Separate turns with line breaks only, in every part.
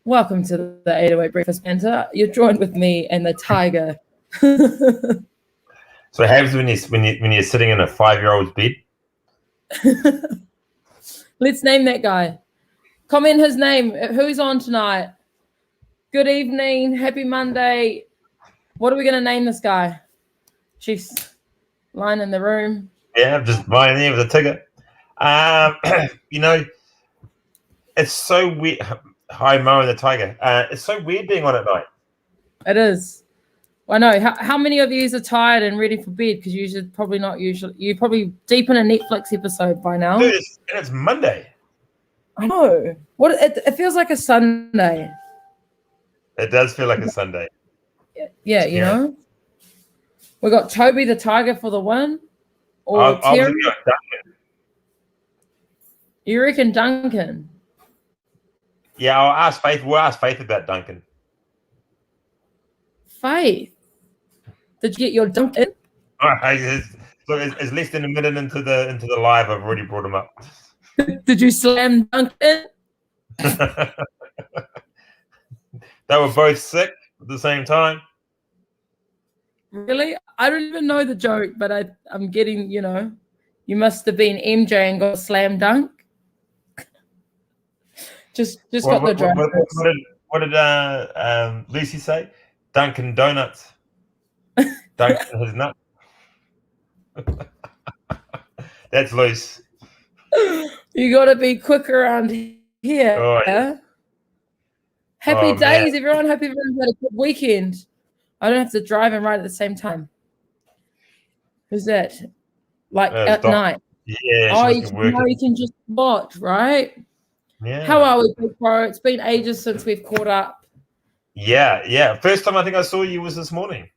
Welcome to the 808 Breakfast Banter. You're joined with me and the tiger.
So what happens when you're sitting in a 5-year-old's bed?
Let's name that guy. Comment his name. Who's on tonight? Good evening. Happy Monday. What are we going to name this guy? She's lying in the room.
Yeah, just buying there with a ticket. It's so weird. Hi, Mo and the tiger. It's so weird being on at night.
It is. I know. How many of you are tired and ready for bed? Because you're probably deep in a Netflix episode by now.
Dude, it's Monday.
I know. It feels like a Sunday.
It does feel like a Sunday.
Yeah, you know. We got Toby the Tiger for the win. Or Terry.
Duncan.
You reckon Duncan?
Yeah, I'll ask Faith. We'll ask Faith about Duncan.
Faith, did you get your Duncan?
All right, it's less than a minute into the live. I've already brought him up.
Did you slam Duncan?
They were both sick at the same time.
Really? I don't even know the joke, but I'm getting, you must have been MJ and got a slam dunk. Just got the joke.
What did Lucy say? Dunkin' Donuts. Dunkin' his nut. That's loose.
You got to be quick around here.
Oh, yeah.
Happy days, everyone. Hope everyone's had a good weekend. I don't have to drive and ride at the same time. Who's that? At night.
Yeah.
You can just watch, right?
Yeah.
How are we, big bro? It's been ages since we've caught up.
Yeah. First time I think I saw you was this morning.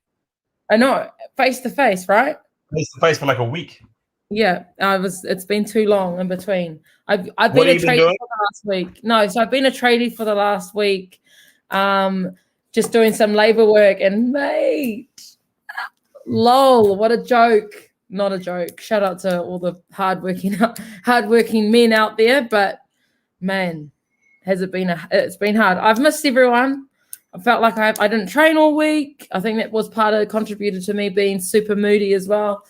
I know, face to face, right?
Face to face for like a week.
Yeah, it's been too long in between. I've been a tradie for the last week. No, so I've been a tradie for the last week. Just doing some labor work, and mate, lol, what a joke. Not a joke. Shout out to all the hardworking men out there, but man, it's been hard. I've missed everyone. I felt like I didn't train all week. I think that was contributed to me being super moody as well.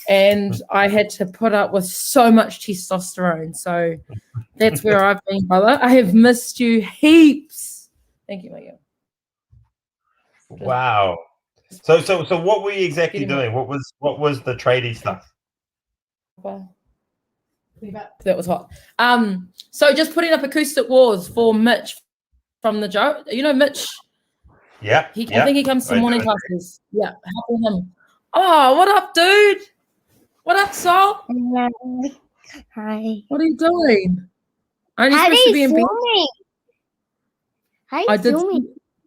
And I had to put up with so much testosterone. So that's where I've been, brother. I have missed you heaps. Thank you, Miguel.
Wow. So what were you exactly doing? What was the tradie stuff?
That was hot. So just putting up acoustic walls for Mitch from the Joe. You know Mitch?
Yeah.
I think he comes to morning classes. Yeah, helping him. Oh, what up, dude? What up, Sol?
Hi.
What are you doing?
How did you see me?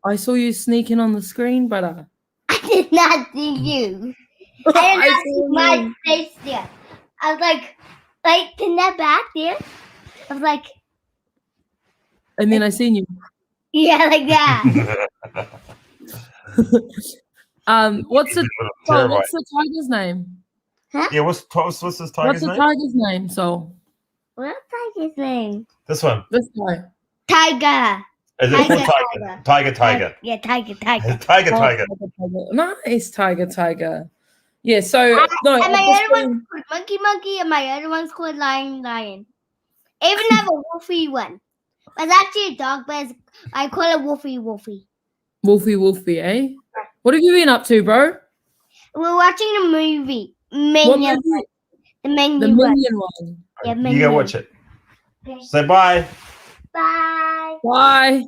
I saw you sneaking on the screen, brother.
I did not see you. I did not see my face there. I was like in that back there. I was like.
And then I seen you.
Yeah, like that.
What's the tiger's name?
Huh?
Yeah, what's this tiger's name?
What's the tiger's name, Sol?
What's tiger's name?
This one.
This guy.
Tiger.
Is it called Tiger? Tiger.
Yeah, Tiger.
Tiger.
Nice, Tiger. Yeah, so
and my other one's called Monkey, and my other one's called Lion. I even have a Wolfie one. But it's actually a dog, but I call it Wolfie.
Wolfie, eh? What have you been up to, bro?
We're watching the movie. Minion. The Minion
one.
Yeah, Minion.
You go watch it. Say bye.
Bye.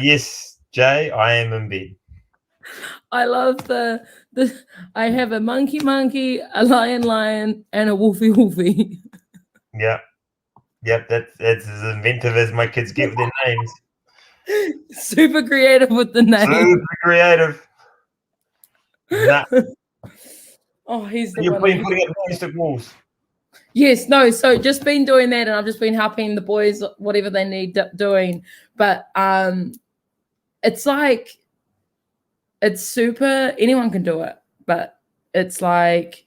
Yes, Jay, I am in bed.
I love the I have a monkey, a lion, and a wolfie.
Yeah. Yep, that's as inventive as my kids give their names.
Super creative with the name.
Super creative. Nah.
Oh, he's the
You've
one.
been putting up acoustic walls.
Yes, no. So just been doing that, and I've just been helping the boys whatever they need doing. But it's like it's super. Anyone can do it, but it's like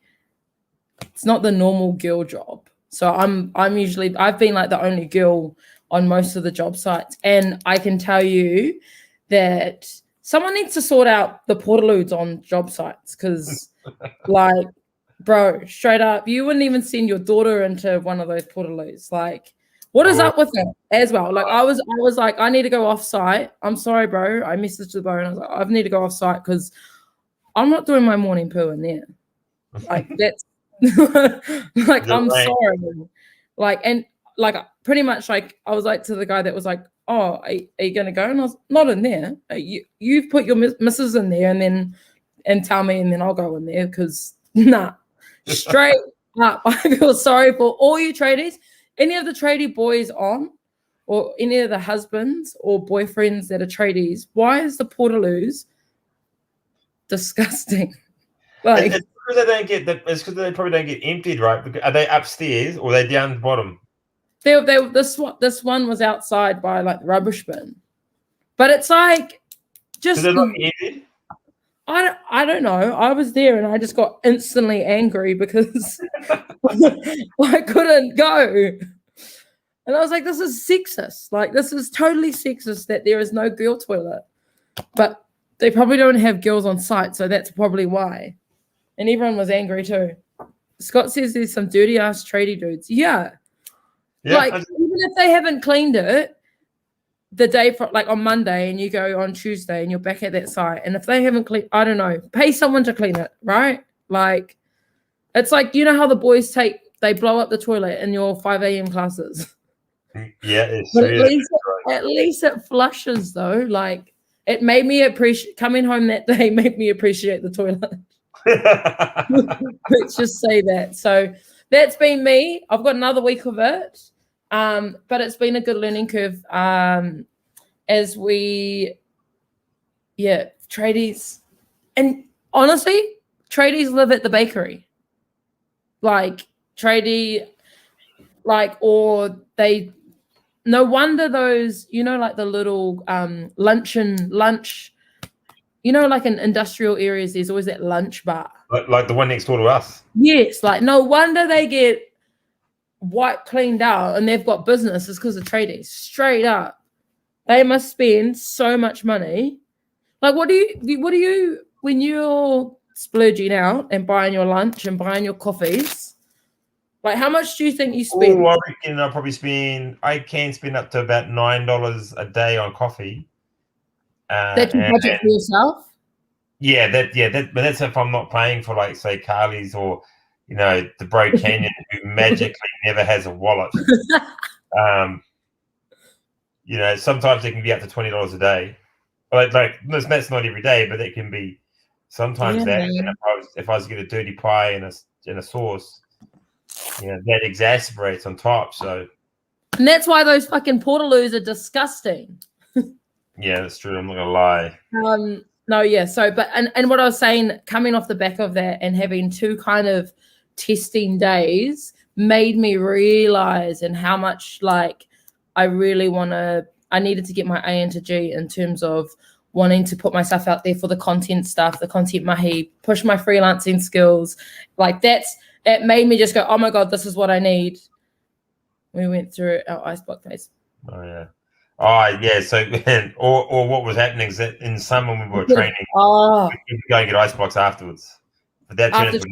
it's not the normal girl job. So I've been like the only girl on most of the job sites, and I can tell you that someone needs to sort out the portaloos on job sites, because like, bro, straight up, you wouldn't even send your daughter into one of those portaloos. Like, what is up with it as well? Like, I was like, I need to go off site. I'm sorry, bro. I messaged the bro and I was like, I need to go off site because I'm not doing my morning poo in there. Like, that's like, I'm sorry. Like, and like, pretty much, like, I was like to the guy that was like, oh, are you gonna go? And I was not in there. You put your missus in there and tell me, and then I'll go in there, because nah, straight up, I feel sorry for all you tradies. Any of the tradie boys on, or any of the husbands or boyfriends that are tradies, why is the portaloos disgusting? Like,
it's because they don't get it's because they probably don't get emptied, right? Are they upstairs or are they down the bottom?
This one was outside by like the rubbish bin, but it's like just.
They're not emptied?
I don't know. I was there and I just got instantly angry because I couldn't go. And I was like, this is sexist. Like, this is totally sexist that there is no girl toilet. But they probably don't have girls on site, so that's probably why. And everyone was angry too. Scott says there's some dirty ass tradie dudes. Yeah. Like, even if they haven't cleaned it the day for, like, on Monday, and you go on Tuesday and you're back at that site, and if they haven't cleaned, I don't know, pay someone to clean it, right? Like, it's like, you know how the boys they blow up the toilet in your 5 a.m. classes.
Yeah, it's
but at least it flushes though. Like, it made me appreciate coming home that day. Made me appreciate the toilet. Let's just say that. So that's been me. I've got another week of it, but it's been a good learning curve. As we, tradies, and honestly, tradies live at the bakery. Like, tradie, like, or they. No wonder those, you know, like the little lunch, you know, like in industrial areas, there's always that lunch bar.
Like the one next door to us.
Yes, like no wonder they get white cleaned out and they've got business. It's because of tradies. Straight up. They must spend so much money. Like, what do you, when you're splurging out and buying your lunch and buying your coffees, like, how much do you think you spend?
Oh, I reckon I can spend up to about $9 a day on coffee.
That you budget for yourself?
Yeah, but that's if I'm not paying for, like, say, Carly's or, you know, the Bro Canyon, who magically never has a wallet. You know, sometimes it can be up to $20 a day. Like that's not every day, but it can be sometimes that. And if I was to get a dirty pie and a sauce, you know, that exasperates on top. So,
and that's why those fucking portaloos are disgusting.
Yeah, that's true. I'm not gonna lie.
No, yeah. So, but and what I was saying, coming off the back of that and having two kind of testing days, made me realize and how much, like, I needed to get my A into G in terms of wanting to put myself out there for the content stuff, the content mahi, push my freelancing skills. Like, it made me just go, oh my God, this is what I need. We went through our ice block phase.
Oh yeah. Oh yeah. So or what was happening is that in summer when we were training, we could go and get ice blocks afterwards. But that turned into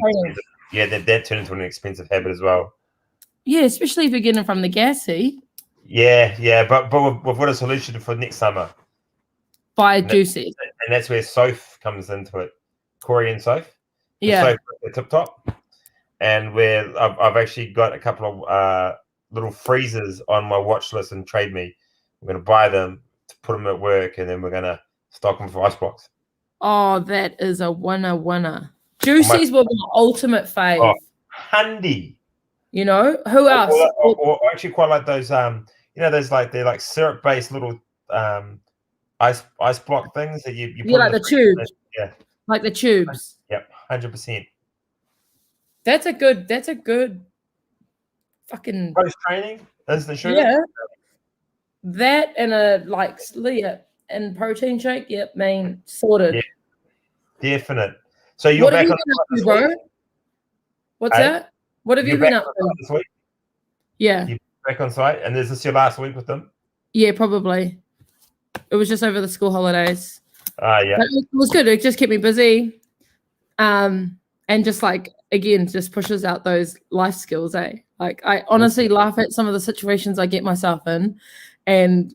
that turned into an expensive habit as well.
Yeah, especially if you're getting from the gassy.
Yeah. But we've got a solution for next summer.
Buy juicy.
And that's where Soph comes into it. Corey and Soph.
Yeah.
Soph at the tip top. And where I've actually got a couple of little freezers on my watch list in Trade Me. I'm going to buy them to put them at work, and then we're going to stock them for ice blocks.
Oh, that is a winner. Juicies were my ultimate fave.
Oh, handy.
You know, who else?
Or I actually quite like those. You know, those they're like syrup based little ice block things that you put
like the tubes.
Yeah,
like the tubes.
Yep, 100%.
That's a good fucking
post training. Instant sugar.
Yeah. That and and protein shake. Yep, main sorted.
Yeah, definite. So you're back on
bro? What's that? What have you been up to
this week?
Yeah.
You back on site, and is this your last week with them?
Yeah, probably. It was just over the school holidays.
Yeah.
But it was good. It just kept me busy. And just like, again, just pushes out those life skills, eh? Like, I honestly laugh at some of the situations I get myself in. And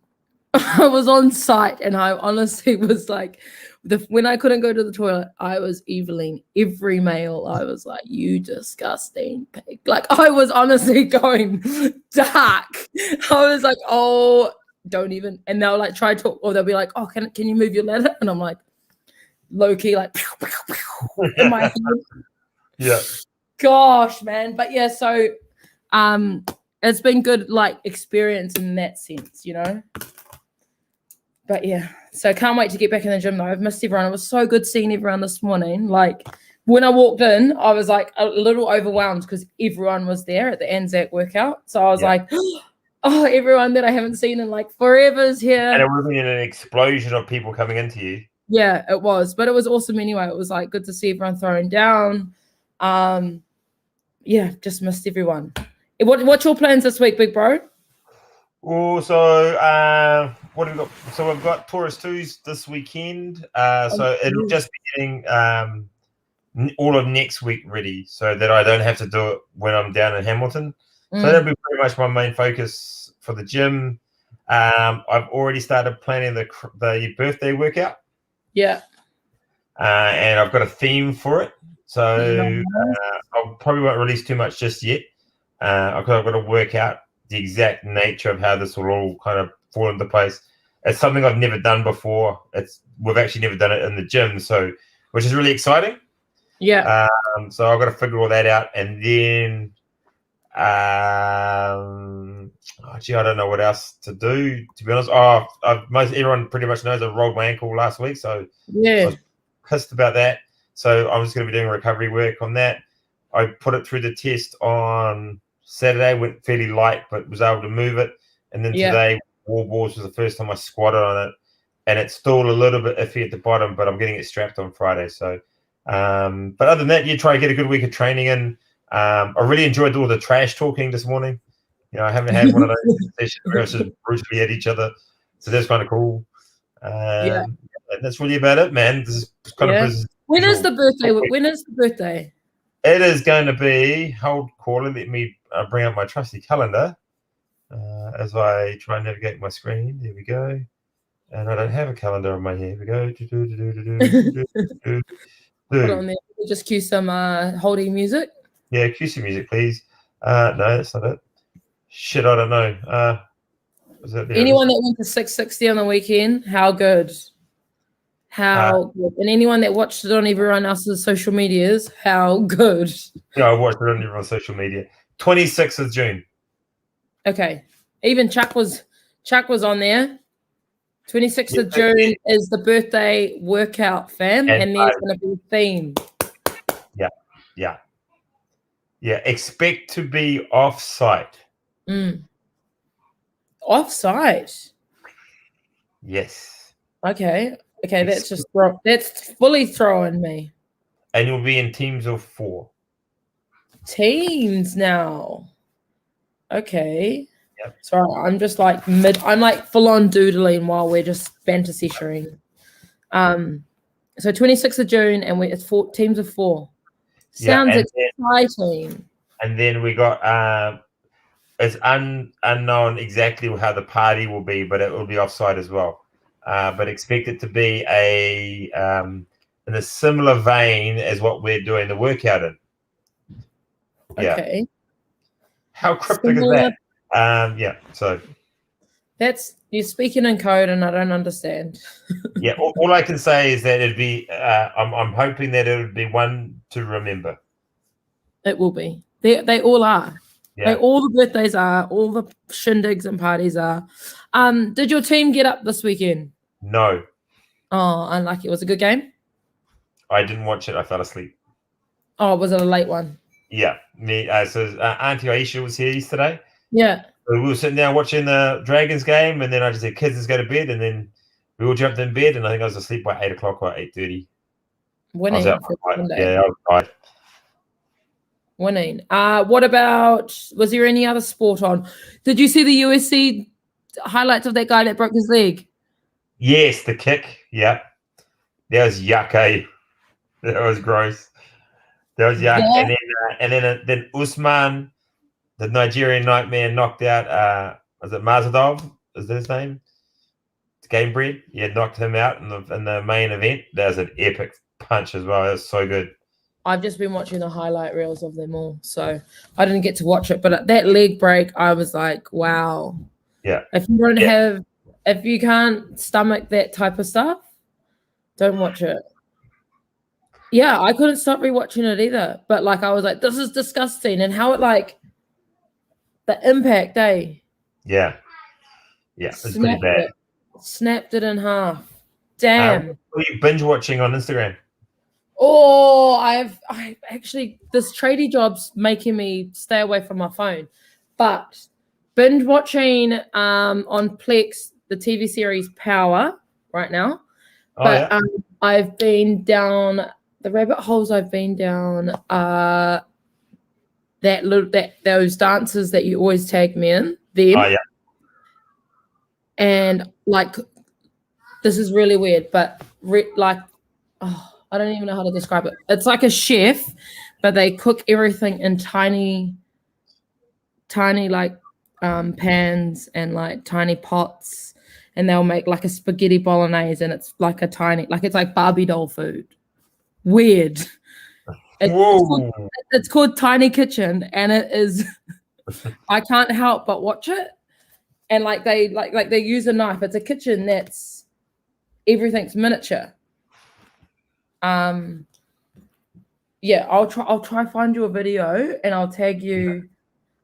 I was on site, and I honestly was like, when I couldn't go to the toilet, I was eviling every male. I was like, you disgusting pig. Like, I was honestly going dark. I was like, oh, don't even. And they'll like try to, or they'll be like, oh, can you move your ladder? And I'm like, low key, like, pew, pew, pew, in my head.
Yeah.
Gosh, man. But yeah, so it's been good, like, experience in that sense, you know. But yeah, so can't wait to get back in the gym though. I've missed everyone. It was so good seeing everyone this morning. Like, when I walked in, I was like a little overwhelmed because everyone was there at the Anzac workout. So I was like, oh, everyone that I haven't seen in like forever's here.
And it would have been an explosion of people coming into you.
Yeah, it was. But it was awesome anyway. It was like good to see everyone throwing down. Yeah, just missed everyone. What's your plans this week, big bro?
Oh, so what have we got? So we've got Taurus 2s this weekend. So it'll just be getting all of next week ready so that I don't have to do it when I'm down in Hamilton. So that'll be pretty much my main focus for the gym. I've already started planning the birthday workout.
Yeah.
And I've got a theme for it. So I probably won't release too much just yet. I've got to work out the exact nature of how this will all kind of fall into place. It's something I've never done before. We've actually never done it in the gym, so which is really exciting.
Yeah.
So I've got to figure all that out, and then I don't know what else to do, to be honest. Everyone pretty much knows I rolled my ankle last week, so
yeah,
I was pissed about that. So I'm just going to be doing recovery work on that. I put it through the test on Saturday, went fairly light, but was able to move it. And then today, wall balls was the first time I squatted on it. And it's still a little bit iffy at the bottom, but I'm getting it strapped on Friday. So, but other than that, you try to get a good week of training in. I really enjoyed all the trash talking this morning. You know, I haven't had one of those sessions where it's just brutally at each other. So that's kind of cool. And that's really about it, man. This is kind of business.
When is the birthday? When is the birthday?
It is going to be, hold caller, let me bring up my trusty calendar as I try and navigate my screen. There we go. And I don't have a calendar on my here. Here we go.
Put on there. Just cue some holding music.
Yeah, cue some music, please. No, that's not it. Shit, I don't know.
Anyone that went to 660 on the weekend, how good? How good? And anyone that watched it on everyone else's social medias, how good?
Yeah, I watched it on everyone's social media. 26th of June.
Okay. Even Chuck was on there. 26th of June is the birthday workout, fam, and there's going to be a theme.
Yeah. Expect to be off-site.
Off-site?
Yes.
Okay, that's fully throwing me.
And you'll be in teams of 4.
Teams now. Okay.
Yep.
Sorry, I'm just like I'm like full on doodling while we're just banter sessioning. So 26th of June, and it's 4 teams of 4. Sounds exciting.
And then we got it's unknown exactly how the party will be, but it will be offsite as well. But expect it to be in a similar vein as what we're doing the workout in. Yeah.
Okay.
How cryptic is that? So
that's, you're speaking in code and I don't understand.
Yeah, all I can say is that it'd be I'm hoping that it would be one to remember.
It will be. They all are.
Yeah.
All the birthdays are, all the shindigs and parties are. Did your team get up this weekend?
No.
Oh, unlucky. Was it a good game?
I didn't watch it. I fell asleep.
Oh, was it a late one?
Yeah. So Auntie Aisha was here yesterday.
Yeah.
So we were sitting down watching the Dragons game, and then I just said, kids, let's go to bed. And then we all jumped in bed, and I think I was asleep by 8 o'clock or 8:30.
Winning.
I was out for yeah, I was tired.
winning. What about, was there any other sport on? Did you see the USC highlights of that guy that broke his leg?
Yes, the kick. Yeah. That was yuck, eh? That was gross. That was yuck.
Yeah.
And then Usman, the Nigerian nightmare, knocked out was it Mazadov? Is that his name? It's Gamebred. Yeah, knocked him out in the main event. That was an epic punch as well. That was so good.
I've just been watching the highlight reels of them all, so I didn't get to watch it. But at that leg break, I was like, wow.
Yeah.
If you can't stomach that type of stuff, don't watch it. Yeah, I couldn't stop rewatching it either. But like, I was like, this is disgusting. And how it like, the impact, eh?
Yeah. Yeah, it's pretty bad.
Snapped it in half. Damn.
What are you binge watching on Instagram?
Oh, I actually, this tradie job's making me stay away from my phone. But binge watching on Plex the TV series Power right now. I've been down the rabbit holes. I've been down those dancers that you always tag me in them.
Oh yeah.
And like, this is really weird, but I don't even know how to describe it. It's like a chef, but they cook everything in tiny like pans and like tiny pots, and they'll make like a spaghetti bolognese, and it's like a tiny, like it's like Barbie doll food. Weird. It's called Tiny Kitchen, and it is. I can't help but watch it, and like they use a knife. It's a kitchen that's everything's miniature. Yeah, I'll try find you a video and I'll tag you.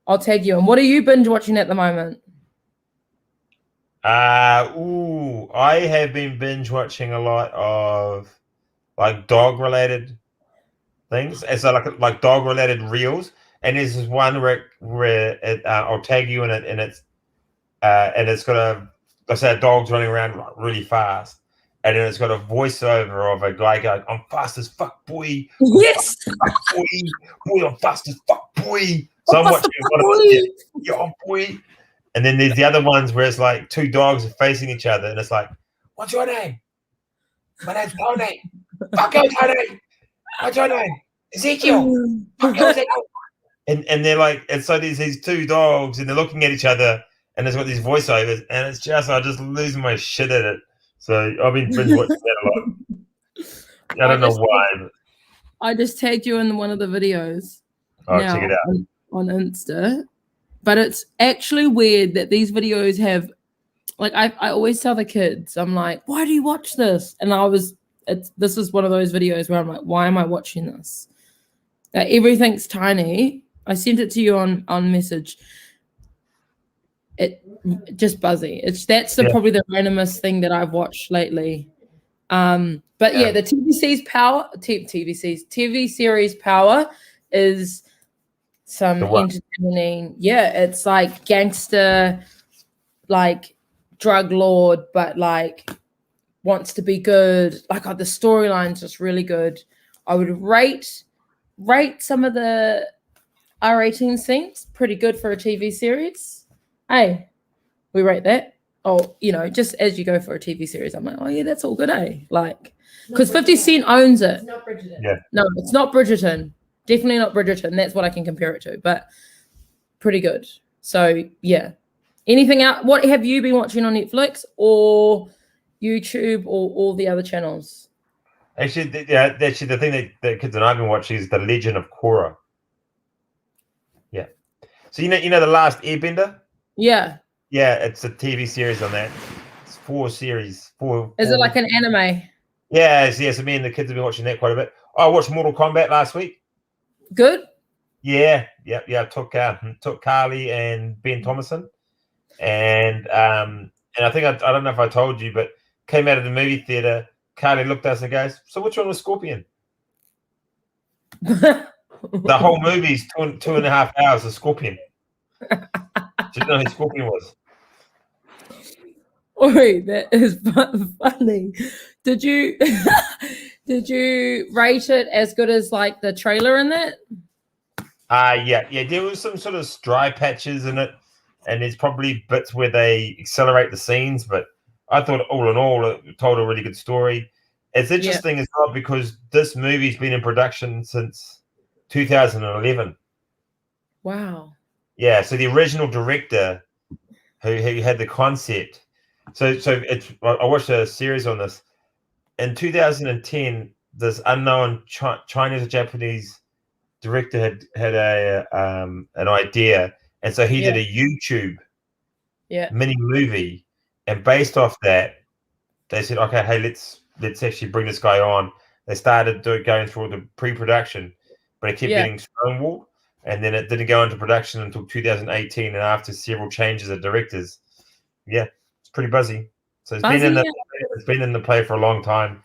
And what are you binge watching at the moment?
I have been binge watching a lot of like dog related things. It's like dog related reels. And there's this one where it, I'll tag you in it, and it's got a dog's running around really fast. And then it's got a voiceover of a guy going, "I'm fast as fuck, boy."
Yes.
Boy, I'm fast as fuck, boy. So I'm watching one of them. Yeah, boy. And then there's the other ones where it's like two dogs are facing each other, and it's like, "What's your name?" "My name's Tony." "Fuck you, Tony." "What's your name?" "Ezekiel." "Fuck you, Ezekiel." And they're like, and so there's these two dogs, and they're looking at each other, and there's got these voiceovers, and it's just, I just lose my shit at it. So I've been binge watching that a lot. I don't know why.
I just tagged you in one of the videos.
Oh, check it out
on Insta. But it's actually weird that these videos have, like, I always tell the kids, I'm like, why do you watch this? And this is one of those videos where I'm like, why am I watching this? Everything's tiny. I sent it to you on message. It just buzzy. That's probably the randomest thing that I've watched lately. But the TV series Power is some entertaining. Yeah, it's like gangster, like drug lord, but like wants to be good. Like the storyline's just really good. I would rate some of the R18 scenes pretty good for a TV series. Hey, we rate that. Oh, just as you go for a TV series, I'm like, oh yeah, that's all good, eh? Like, because 50 Cent owns it.
It's not Bridgerton.
Yeah.
No, it's not Bridgerton. Definitely not Bridgerton. That's what I can compare it to, but pretty good. So yeah. Anything out? What have you been watching on Netflix or YouTube or all the other channels?
Actually, the thing that kids and I've been watching is The Legend of Korra. Yeah. So you know the last Airbender?
Yeah.
Yeah, it's a TV series on that. It's 4 series.
Is it like an anime?
Yeah. So me and the kids have been watching that quite a bit. I watched Mortal Kombat last week.
Good.
Yeah. I took Carly and Ben Thomason, and I think I don't know if I told you, but came out of the movie theater. Carly looked at us and goes, "So which one was Scorpion?" The whole movie's 2.5 hours of Scorpion. She didn't know who Scorpion was.
Wait, that is funny. Did you rate it as good as like the trailer in that?
Yeah. There was some sort of dry patches in it, and there's probably bits where they accelerate the scenes. But I thought, all in all, it told a really good story. It's interesting as well because this movie's been in production since 2011.
Wow.
Yeah. So the original director who had the concept. So it's. I watched a series on this in 2010. This unknown Chinese or Japanese director had a an idea, and so he did a YouTube mini movie, and based off that, they said, okay, hey, let's actually bring this guy on. They started going through the pre-production, but it kept getting stonewalled, and then it didn't go into production until 2018, and after several changes of directors, it's pretty buzzy. So it's been in the play for a long time.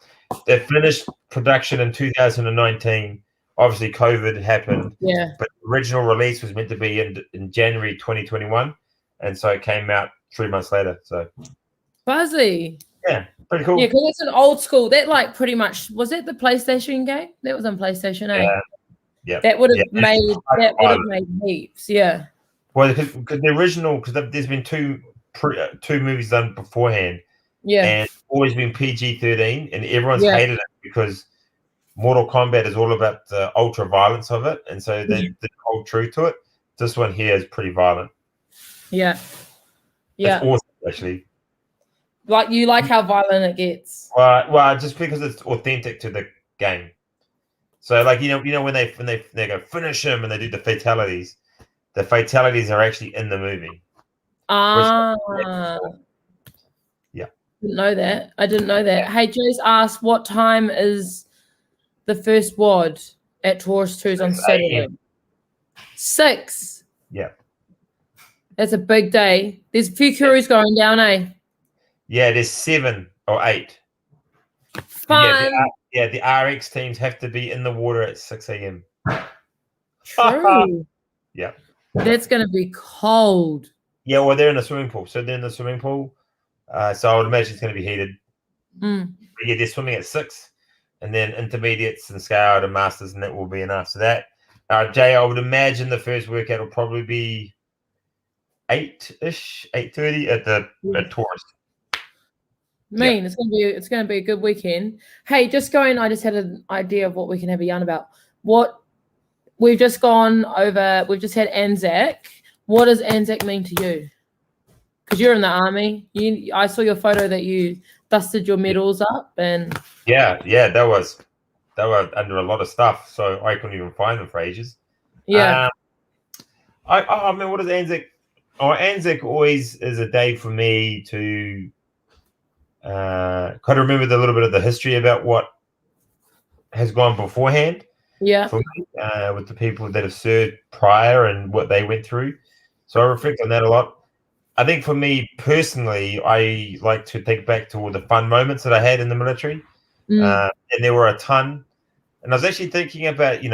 They finished production in 2019. Obviously, COVID happened.
Yeah.
But the original release was meant to be in January 2021, and so it came out 3 months later. So
buzzy.
Yeah, pretty cool.
Yeah, because it's an old school. That like pretty much was it the PlayStation game? That was on PlayStation, eh?
Yeah.
That would have made heaps. Yeah.
Well, because the original, because there's been two movies done beforehand.
Yeah.
And always been PG-13, and everyone's hated it because Mortal Kombat is all about the ultra violence of it, and so they hold true to it. This one here is pretty violent.
Yeah.
It's awesome, actually.
Like you like how violent it gets.
Well, just because it's authentic to the game. So, like when they go finish him and they do the fatalities are actually in the movie. I didn't know that. Hey, Jace asked, what time is the first WOD at Taurus 2's on Saturday? 6. Yeah.
That's a big day. There's a few crews going down, eh?
Yeah, there's 7 or 8.
Fun.
The RX teams have to be in the water at 6 a.m.
True.
Yeah.
That's going to be cold.
Yeah, well, they're in a swimming pool. So they're in the swimming pool. So I would imagine it's going to be heated.
But
yeah, they're swimming at 6. And then intermediates and scale and masters, and that will be enough. So that, Jay, I would imagine the first workout will probably be 8-ish, 8:30 at Taurus.
It's gonna be a good weekend. Hey, I just had an idea of what we can have a yarn about. We've just had Anzac. What does Anzac mean to you? Because you're in the army. I saw your photo that you dusted your medals up, and
they were under a lot of stuff, so I couldn't even find them for ages.
Yeah.
I mean, what is Anzac? Anzac always is a day for me to kind of remember a little bit of the history about what has gone beforehand.
Yeah.
For me, with the people that have served prior and what they went through. So I reflect on that a lot. I think for me personally, I like to think back to all the fun moments that I had in the military. And there were a ton. And I was actually thinking about,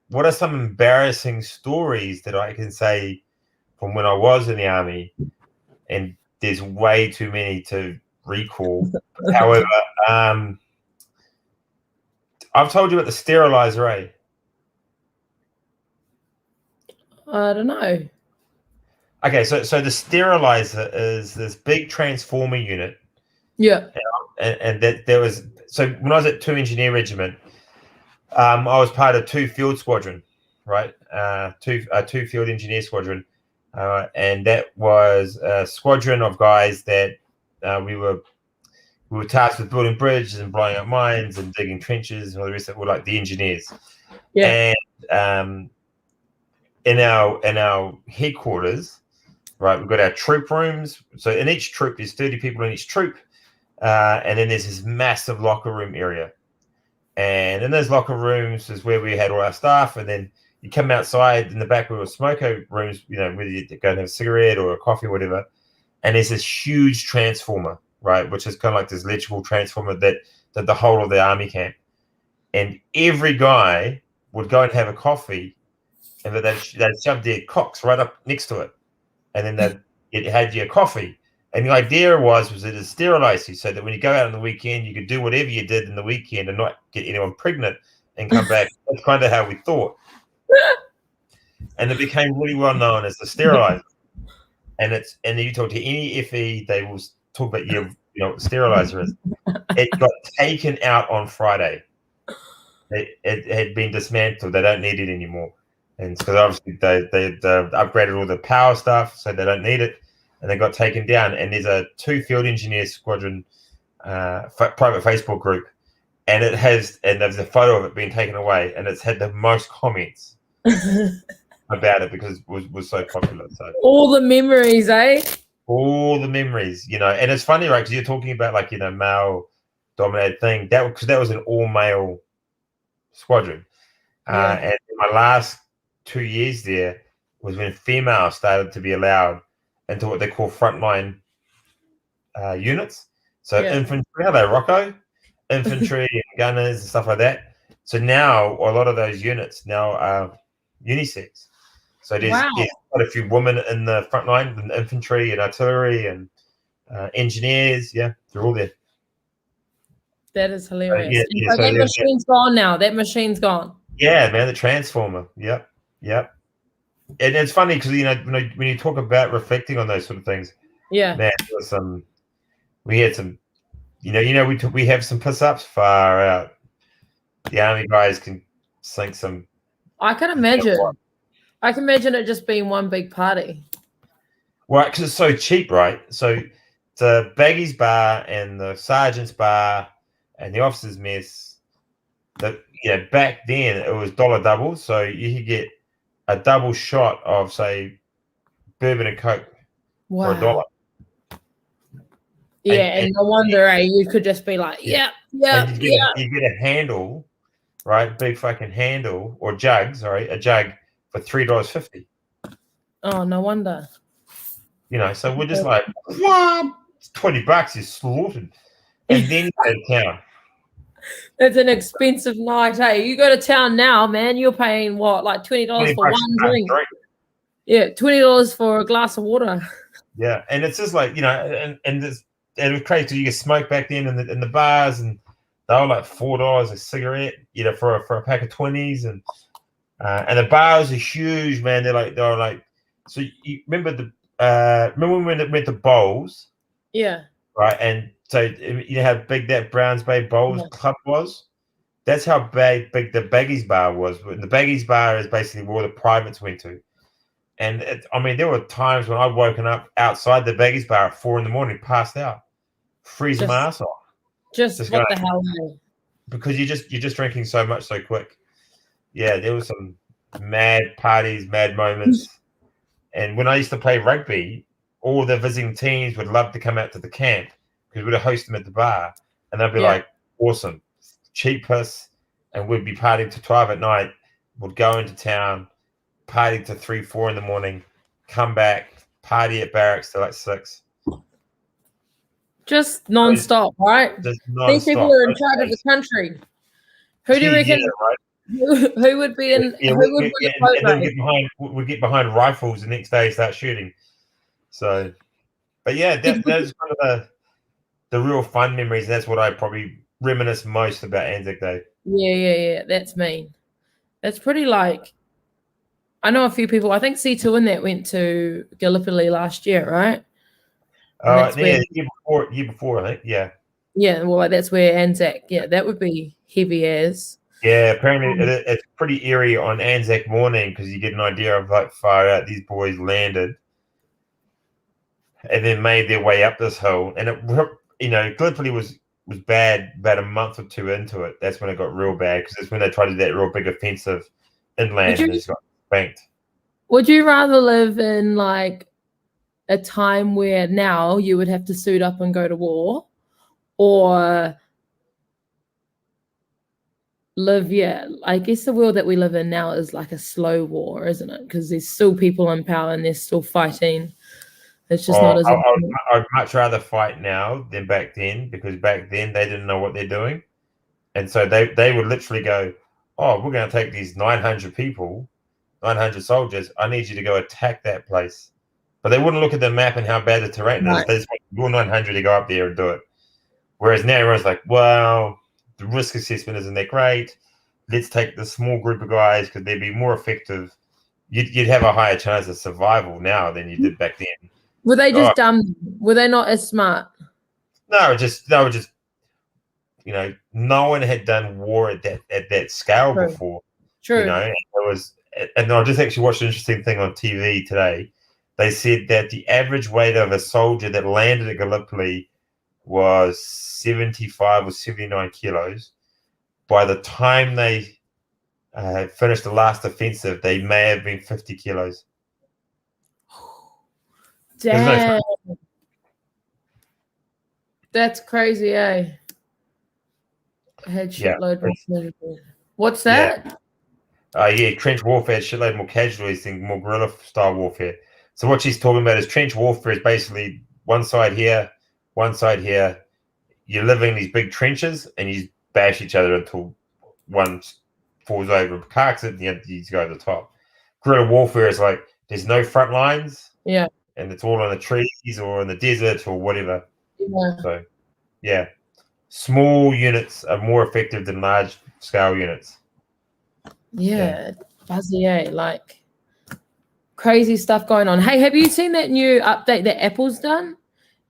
what are some embarrassing stories that I can say from when I was in the army? And there's way too many to recall. However, I've told you about the sterilizer, eh?
I don't know.
Okay, so the sterilizer is this big transformer unit.
Yeah.
And that there was, so when I was at 2 Engineer Regiment, I was part of 2 Field Squadron, right? 2 Field Engineer Squadron. And that was a squadron of guys that we were tasked with building bridges and blowing up mines and digging trenches and all the rest of it. Were like the engineers.
Yeah.
And in our headquarters, right, we've got our troop rooms. So in each troop, there's 30 people in each troop. And then there's this massive locker room area. And in those locker rooms is where we had all our staff. And then you come outside in the back where smoker rooms, whether you go and have a cigarette or a coffee or whatever. And there's this huge transformer, right, which is kind of like this electrical transformer that the whole of the army camp. And every guy would go and have a coffee, and they'd shove their cocks right up next to it. And then it had your coffee. And the idea was that it sterilized you so that when you go out on the weekend, you could do whatever you did in the weekend and not get anyone pregnant and come back. That's kind of how we thought. and it became really well known as the sterilizer. And you talk to any FE, they will talk about you know what the sterilizer is. It got taken out on Friday. It had been dismantled. They don't need it anymore, and because obviously they upgraded all the power stuff, so they don't need it, and they got taken down. And there's a 2 field engineers squadron private Facebook group, and there's a photo of it being taken away, and it's had the most comments about it because it was so popular. So
all the memories, eh?
All the memories, you know, and it's funny, right? Because you're talking about like male dominated thing because that was an all male squadron, and my last 2 years there was when females started to be allowed into what they call frontline units. So infantry, hello Rocco, infantry and gunners and stuff like that. So now a lot of those units now are unisex. So there's quite a few women in the front line, in the infantry and artillery and engineers. Yeah, they're all there.
That is hilarious. So that machine's gone now. That machine's gone.
Yeah, man, the transformer. Yep. And it's funny because when you talk about reflecting on those sort of things, man, there was we had some, we have some piss ups far out. The army guys can sink some.
I can imagine. I can imagine it just being one big party.
Well, because it's so cheap, right? So the baggies bar and the sergeant's bar and the officers' mess. Back then it was dollar doubles, so you could get a double shot of say bourbon and coke for $1.
Yeah, and no wonder, you could just be like, you get
a handle, right? Big fucking handle or jugs, a jug for $3.50.
Oh, no wonder.
So we're just like, what? $20 is slaughtered, and then you go to town.
It's an expensive night, hey. You go to town now, man. You're paying what, like $20 for one drink? Yeah, $20 for a glass of water.
Yeah, and it's just like and it was crazy. You get smoke back then in the bars, and they were like $4 a cigarette, for a pack of 20s, and the bars are huge, man. They were like. So you remember remember when it went to bowls?
Yeah.
Right, and so how big that Browns Bay Bowls club was. That's how big the Baggies Bar was. The Baggies Bar is basically where the privates went to. And there were times when I'd woken up outside the Baggies Bar at 4 a.m, passed out, freezing my ass off.
Just what the hell?
Because you're just drinking so much so quick. Yeah, there was some mad parties, mad moments. And when I used to play rugby, all the visiting teams would love to come out to the camp because we'd host them at the bar, and they'd be like, awesome, cheap piss, and we'd be partying to 12 at night. We'd go into town, party to 3, 4 in the morning, come back, party at barracks till like 6.
Just non-stop, right?
Just non-stop.
These people are in charge of the country. Who do you reckon? Who would be in?
We'd get behind rifles the next day, start shooting. So, but yeah, that's kind of the real fun memories. And that's what I probably reminisce most about Anzac Day.
Yeah. That's mean. That's pretty like. I know a few people. I think C2 in that went to Gallipoli last year, right?
Year before, I think. Yeah.
Yeah, well, that's where Anzac. Yeah, that would be heavy as.
Yeah, apparently it's pretty eerie on Anzac morning because you get an idea of like far out these boys landed, and then made their way up this hill. And Gallipoli was bad about a month or 2 into it. That's when it got real bad because that's when they tried to do that real big offensive inland and it got spanked.
Would you rather live in like a time where now you would have to suit up and go to war, or live? I guess the world that we live in now is like a slow war, isn't it? Because there's still people in power and they're still fighting. It's just not as
I'd much rather fight now than back then, because back then they didn't know what they're doing, and so they would literally go, oh, we're going to take these 900 people, 900 soldiers, I need you to go attack that place. But they wouldn't look at the map and how bad the terrain is. They just want your 900 to go up there and do it. Whereas now everyone's like, well, the risk assessment isn't that great. Let's take the small group of guys because they'd be more effective you'd have a higher chance of survival now than you did back then.
Were they just dumb? Were they not as smart?
No, they were just no one had done war at that scale before.
True.
And I just actually watched an interesting thing on TV today. They said that the average weight of a soldier that landed at Gallipoli was 75 or 79 kilos. By the time they finished the last offensive, they may have been 50 kilos.
Damn. That's crazy, eh? I had shitload more. What's that?
Trench warfare had shitload more casualties than more guerrilla style warfare. So what she's talking about is trench warfare is basically one side here, one side here. You're living in these big trenches and you bash each other until one falls over, carks it, and you go to the top. Guerrilla warfare is like there's no front lines.
Yeah.
And it's all in the trees or in the desert or whatever.
Yeah.
So, yeah. Small units are more effective than large scale units.
Yeah. Buzzy, eh? Like crazy stuff going on. Hey, have you seen that new update that Apple's done?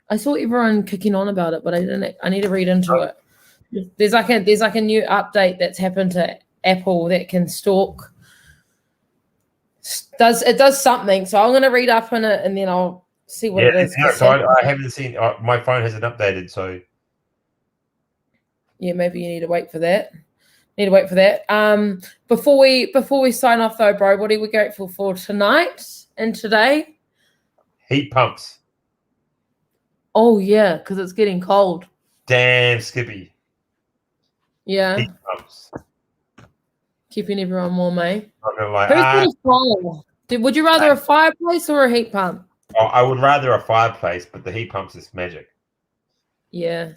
I saw everyone kicking on about it, but I didn't. I need to read into it. There's like a new update that's happened to Apple that can stalk. It does something, so I'm going to read up on it and then I'll see what it is.
So I haven't seen. My phone hasn't updated, so
yeah, maybe you need to wait for that. Before we sign off though, bro, what are we grateful for tonight and today?
Heat pumps.
Oh yeah, because it's getting cold.
Damn, Skippy.
Yeah.
Heat pumps.
Keeping everyone warm, eh?
Not gonna lie.
Would you rather a fireplace or a heat pump?
Oh, I would rather a fireplace, but the heat pumps is magic.
Yeah.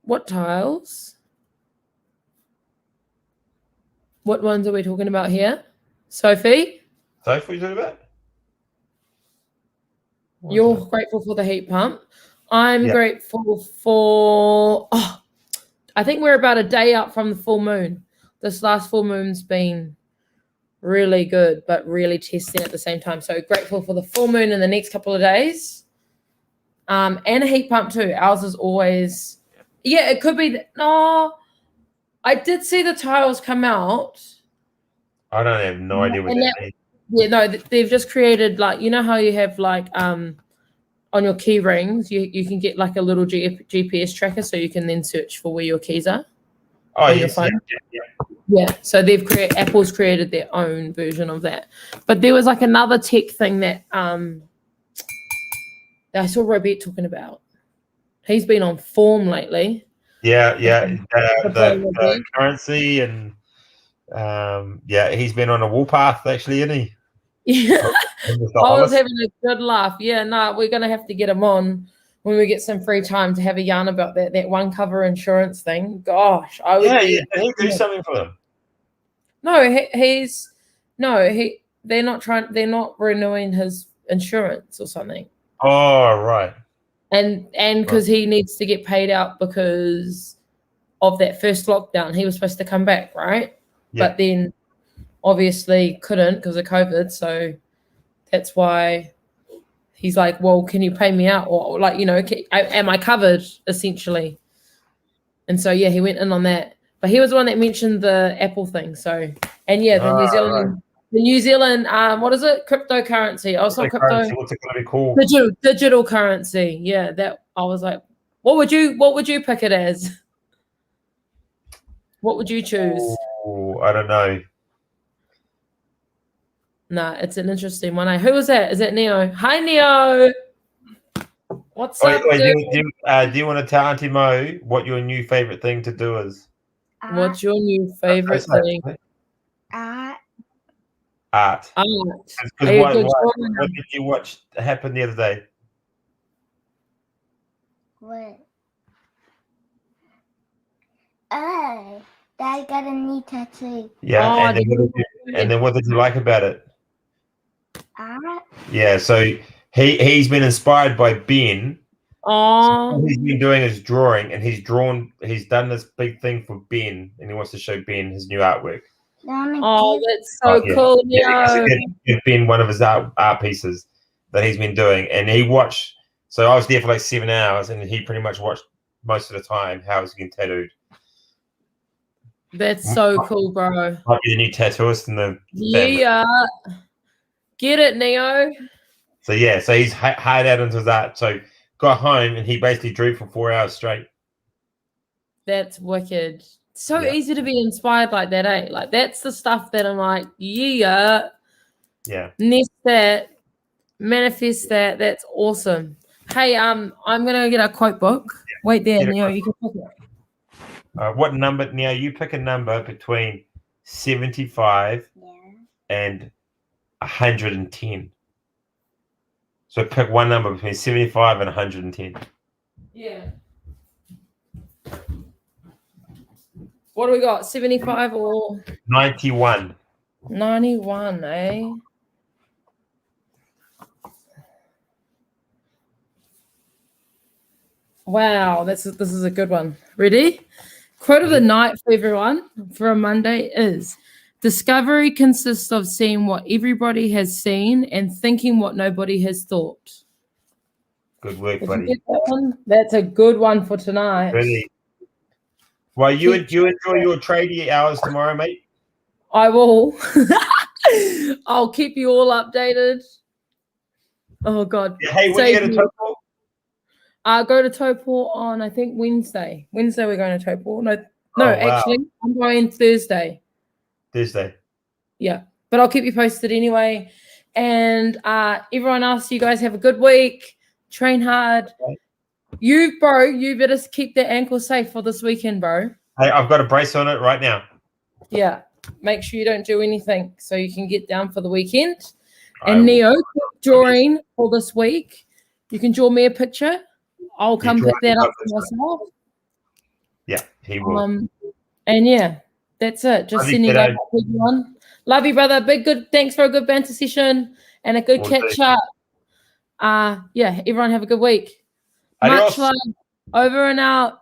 What tiles? What ones are we talking about here? Sophie?
Sophie, what are you talking about?
You're grateful for the heat pump. I'm grateful for... I think we're about a day out from the full moon. This last full moon's been really good, but really testing at the same time. So grateful for the full moon in the next couple of days. And a heat pump too. Ours is always... Yeah, it could be... No, I did see the tiles come out.
I don't have no idea what that means.
Yeah, no, they've just created like... You know how you have like... on your key rings, you can get like a little GPS tracker so you can then search for where your keys are.
Oh, yes.
Yeah. So Apple's created their own version of that. But there was like another tech thing that I saw Robert talking about. He's been on form lately.
Yeah. The currency and he's been on a warpath actually, isn't he?
Yeah. I was having a good laugh. Yeah, no, we're going to have to get him on when we get some free time to have a yarn about that one cover insurance thing. Gosh, I would.
Did he do something for them?
No, they're not renewing his insurance or something.
Oh, right.
And because he needs to get paid out because of that first lockdown, he was supposed to come back, right? Yeah. But then obviously couldn't because of COVID, so that's why he's like, well, can you pay me out? Or like, am I covered essentially? And so, yeah, he went in on that. But he was the one that mentioned the Apple thing. So, and yeah, the New Zealand, what is it? Cryptocurrency. Oh, it's not crypto.
What's it going to be called?
Digital currency. Yeah, that I was like, what would you pick it as? What would you choose?
Oh, I don't know.
Nah, it's an interesting one. Who was that? Is that Neo? Hi, Neo. What's up, dude?
Do you want to tell Auntie Mo what your new favorite thing to do is?
What's your new favorite thing?
Art.
What did you watch happen the other day?
What? Oh, Dad got a new tattoo.
Yeah, and then what did you like about it?
Art.
Yeah, so he's been inspired by Ben.
Oh,
so he's been doing his drawing, and he's done this big thing for Ben, and he wants to show Ben his new artwork.
Oh, that's so cool, Neo.
It's been one of his art pieces that he's been doing, and he watched. So I was there for like 7 hours, and he pretty much watched most of the time how it's getting tattooed.
That's so cool, bro.
Might be the new tattooist in the family.
Yeah. Get it, Neo.
So yeah, so he's hired out into that. So got home and he basically drew for 4 hours straight.
That's wicked. So easy to be inspired like that, eh? Like that's the stuff that I'm like, yeah. Nest that, manifest that. That's awesome. Hey, I'm gonna get a quote book. Wait there, Neo. You can pick it.
What number, Neo? You pick a number between 75 and 110. So pick one number between 75 and 110.
Yeah. What do we got? 75 or
91?
91, eh? Wow, this is a good one. Ready? Quote of the night for everyone for a Monday is: discovery consists of seeing what everybody has seen and thinking what nobody has thought.
Good work, buddy.
That's a good one for tonight.
Really? Well, you enjoy your trading hours tomorrow, mate?
I will. I'll keep you all updated. Oh, God.
Yeah, hey, when are you going to Topol?
Go to Topol on, I think, Wednesday. Wednesday we're going to Topol. No, actually, I'm going Thursday.
Thursday.
Yeah, but I'll keep you posted anyway. And everyone else, you guys have a good week. Train hard. Okay. You better keep that ankle safe for this weekend, bro.
Hey, I've got a brace on it right now.
Yeah, make sure you don't do anything so you can get down for the weekend. And Neo, keep drawing for this week. You can draw me a picture. I'll come pick that up for myself.
Yeah, he will.
And yeah, that's it. Just sending love to everyone. Love you, brother. Good. Thanks for a good banter session and a good catch up. Yeah, everyone have a good week. Much love. Over and out.